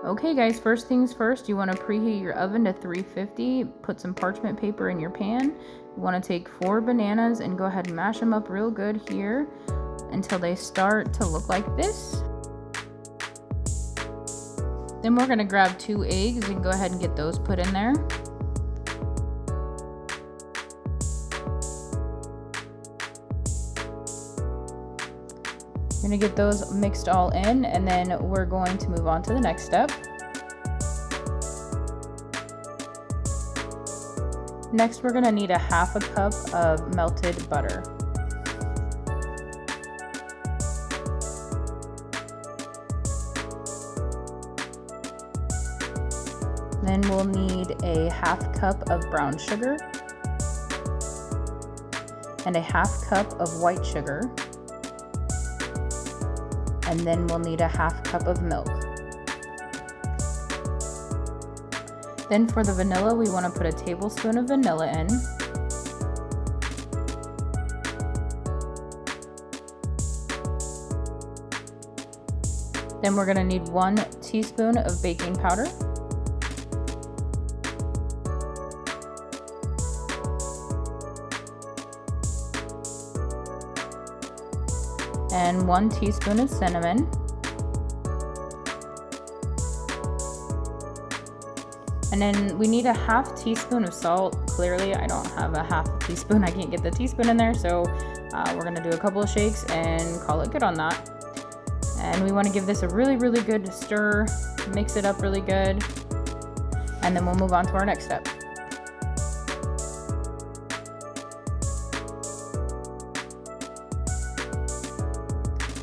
Okay guys, first things first, you want to preheat your oven to 350. Put some parchment paper in your pan. You want to take 4 bananas and go ahead and mash them up real good here until they start to look like this. Then we're going to grab 2 eggs and go ahead and get those put in there. We're going to get those mixed all in, and then we're going to move on to the next step. Next, we're going to need a 1/2 cup of melted butter. Then we'll need a 1/2 cup of brown sugar and a 1/2 cup of white sugar. And then we'll need a 1/2 cup of milk. Then for the vanilla, we want to put a tablespoon of vanilla in. Then we're going to need 1 teaspoon of baking powder. And 1 teaspoon of cinnamon. And then we need a 1/2 teaspoon of salt. Clearly, I don't have a 1/2 teaspoon. I can't get the teaspoon in there, so we're gonna do a couple of shakes and call it good on that. And we wanna give this a really, really good stir, mix it up really good, and then we'll move on to our next step.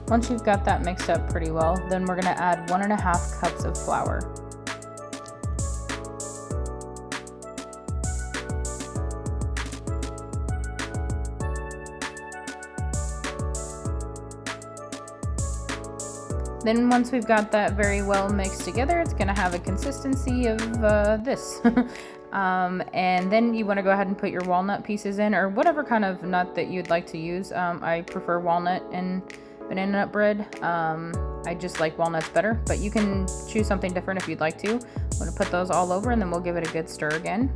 Once you've got that mixed up pretty well, then we're going to add 1.5 cups of flour. Then once we've got that very well mixed together, it's going to have a consistency of this. And then you want to go ahead and put your walnut pieces in, or whatever kind of nut that you'd like to use. I prefer walnut and banana nut bread. I just like walnuts better, but you can choose something different if you'd like to. I'm going to put those all over, and then we'll give it a good stir again.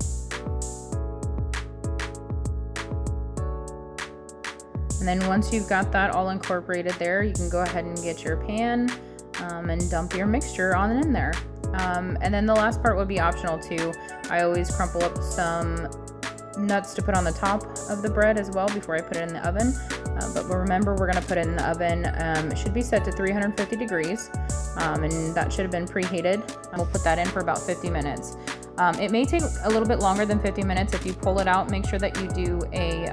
And then once you've got that all incorporated there, you can go ahead and get your pan and dump your mixture on in there. And then the last part would be optional too. I always crumple up some nuts to put on the top of the bread as well before I put it in the oven. But remember, we're going to put it in the oven. It should be set to 350 degrees, and that should have been preheated. We'll put that in for about 50 minutes. It may take a little bit longer than 50 minutes. If you pull it out, make sure that you do a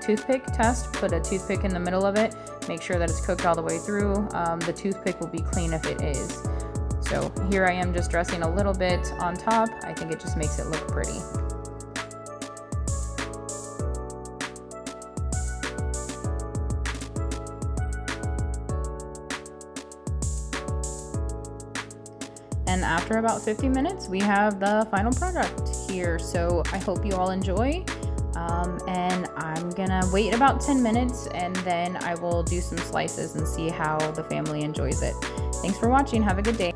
toothpick test. Put a toothpick in the middle of it. Make sure that it's cooked all the way through. The toothpick will be clean if it is. So here I am just dressing a little bit on top. I think it just makes it look pretty. And after about 50 minutes, we have the final product here. So I hope you all enjoy. And I'm gonna wait about 10 minutes, and then I will do some slices and see how the family enjoys it. Thanks for watching. Have a good day.